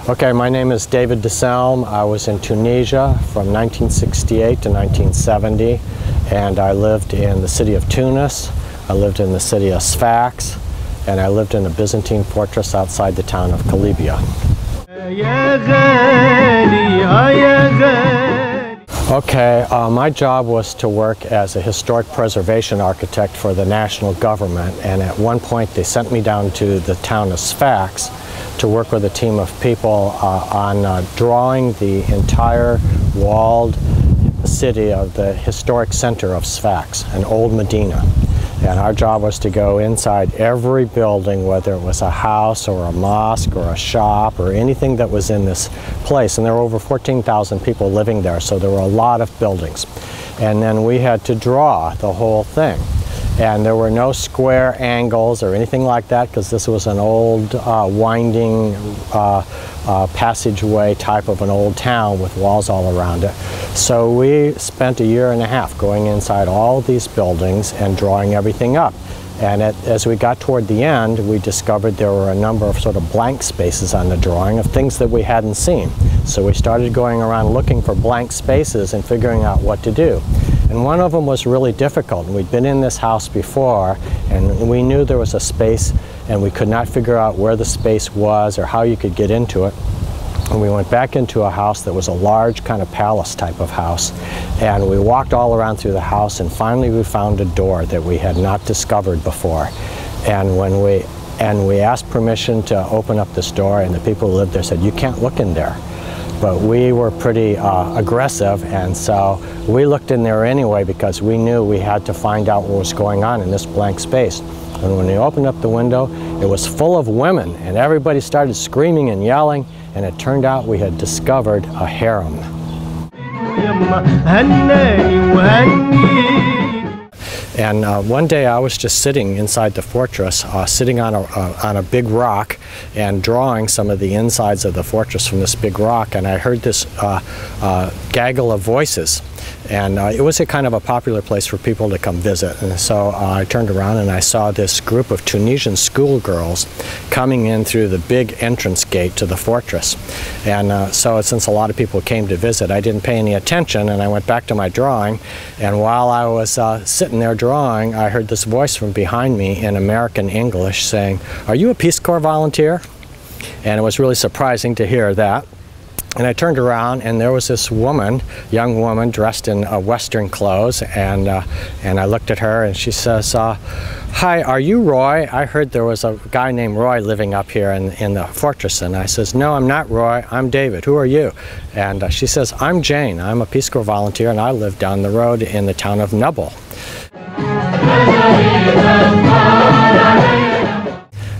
Okay, my name is David DeSelm. I was in Tunisia from 1968 to 1970, and I lived in the city of Tunis, I lived in the city of Sfax, and I lived in a Byzantine fortress outside the town of Kalibia. Okay, my job was to work as a historic preservation architect for the national government, and at one point they sent me down to the town of Sfax to work with a team of people on drawing the entire walled city of the historic center of Sfax, an old Medina. And our job was to go inside every building, whether it was a house or a mosque or a shop or anything that was in this place. And there were over 14,000 people living there, so there were a lot of buildings. And then we had to draw the whole thing. And there were no square angles or anything like that, because this was an old winding passageway type of an old town with walls all around it. So we spent a year and a half going inside all these buildings and drawing everything up. And as we got toward the end, we discovered there were a number of sort of blank spaces on the drawing of things that we hadn't seen. So we started going around looking for blank spaces and figuring out what to do. And one of them was really difficult. We'd been in this house before, and we knew there was a space, and we could not figure out where the space was or how you could get into it. And we went back into a house that was a large kind of palace type of house. And we walked all around through the house, and finally we found a door that we had not discovered before. And when we asked permission to open up this door, and the people who lived there said, "You can't look in there." But we were pretty aggressive, and so we looked in there anyway because we knew we had to find out what was going on in this blank space. And when we opened up the window, it was full of women, and everybody started screaming and yelling, and it turned out we had discovered a harem. And one day I was just sitting inside the fortress, sitting on a big rock and drawing some of the insides of the fortress from this big rock, and I heard this gaggle of voices. And it was a kind of a popular place for people to come visit. And so I turned around and I saw this group of Tunisian schoolgirls coming in through the big entrance gate to the fortress. And so since a lot of people came to visit, I didn't pay any attention, and I went back to my drawing. And while I was sitting there drawing, I heard this voice from behind me in American English saying, "Are you a Peace Corps volunteer?" And it was really surprising to hear that. And I turned around, and there was this woman, young woman, dressed in Western clothes, and I looked at her, and she says, "Hi, are you Roy? I heard there was a guy named Roy living up here in the fortress." And I says, "No, I'm not Roy, I'm David. Who are you?" And she says, "I'm Jane. I'm a Peace Corps volunteer, and I live down the road in the town of Nebel."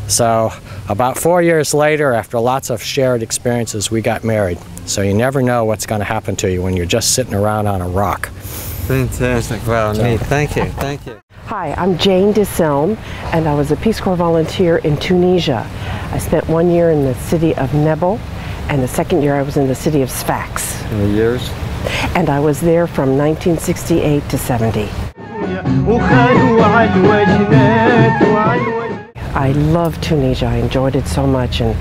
So about 4 years later, after lots of shared experiences, we got married. So you never know what's going to happen to you when you're just sitting around on a rock. Fantastic. Wow, neat. Thank you. Thank you. Hi, I'm Jane DeSelm, and I was a Peace Corps volunteer in Tunisia. I spent 1 year in the city of Nebel, and the second year I was in the city of Sfax. How many years? And I was there from 1968 to 70. I loved Tunisia. I enjoyed it so much, and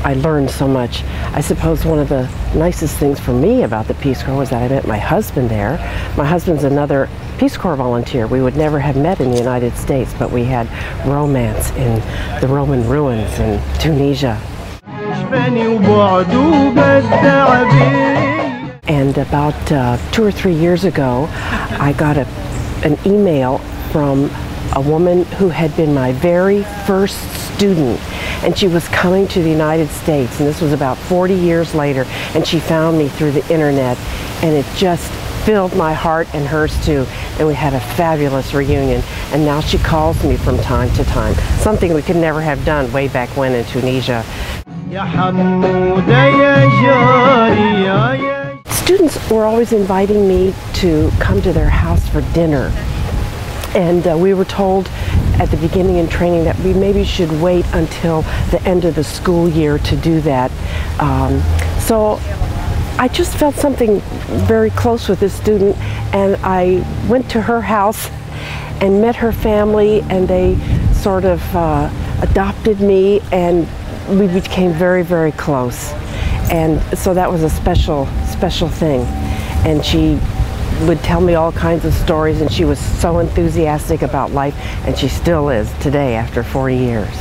I learned so much. I suppose one of the nicest things for me about the Peace Corps was that I met my husband there. My husband's another Peace Corps volunteer. We would never have met in the United States, but we had romance in the Roman ruins in Tunisia. And about 2 or 3 years ago, I got an email from a woman who had been my very first student, and she was coming to the United States, and this was about 40 years later, and she found me through the internet, and it just filled my heart and hers too, and we had a fabulous reunion. And now she calls me from time to time, something we could never have done way back when in Tunisia. Students were always inviting me to come to their house for dinner, and we were told at the beginning in training that we maybe should wait until the end of the school year to do that. So I just felt something very close with this student, and I went to her house and met her family, and they sort of adopted me, and we became very, very close. And so that was a special thing. And she would tell me all kinds of stories, and she was so enthusiastic about life, and she still is today after 40 years.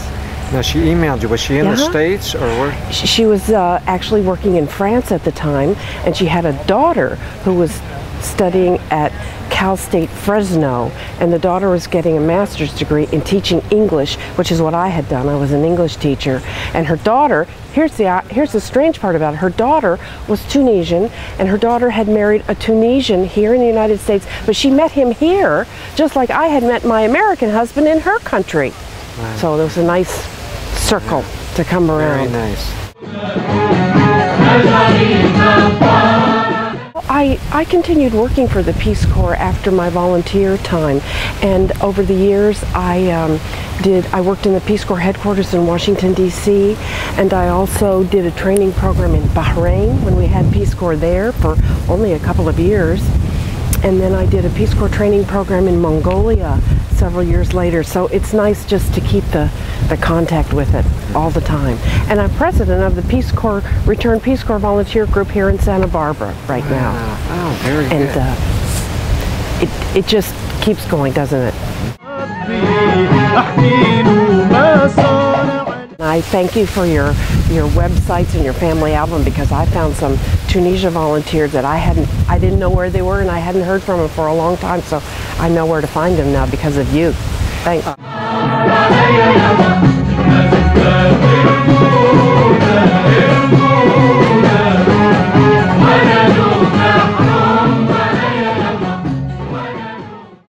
Now, she emailed you. Was she in the States or where? She was actually working in France at the time, and she had a daughter who was studying at Cal State Fresno, and the daughter was getting a master's degree in teaching English, which is what I had done. I was an English teacher, and her daughter, here's the strange part about it, her daughter was Tunisian, and her daughter had married a Tunisian here in the United States, but she met him here, just like I had met my American husband in her country. Wow. So there was a nice circle to come around. Very nice. I continued working for the Peace Corps after my volunteer time, and over the years I worked in the Peace Corps headquarters in Washington, D.C., and I also did a training program in Bahrain when we had Peace Corps there for only a couple of years. And then I did a Peace Corps training program in Mongolia several years later. So it's nice just to keep the contact with it all the time. And I'm president of the Peace Corps, Returned Peace Corps Volunteer Group here in Santa Barbara right now. Oh, very good. And it just keeps going, doesn't it? I thank you for your websites and your family album, because I found some Tunisia volunteers that I didn't know where they were, and I hadn't heard from them for a long time, so I know where to find them now because of you. Thanks.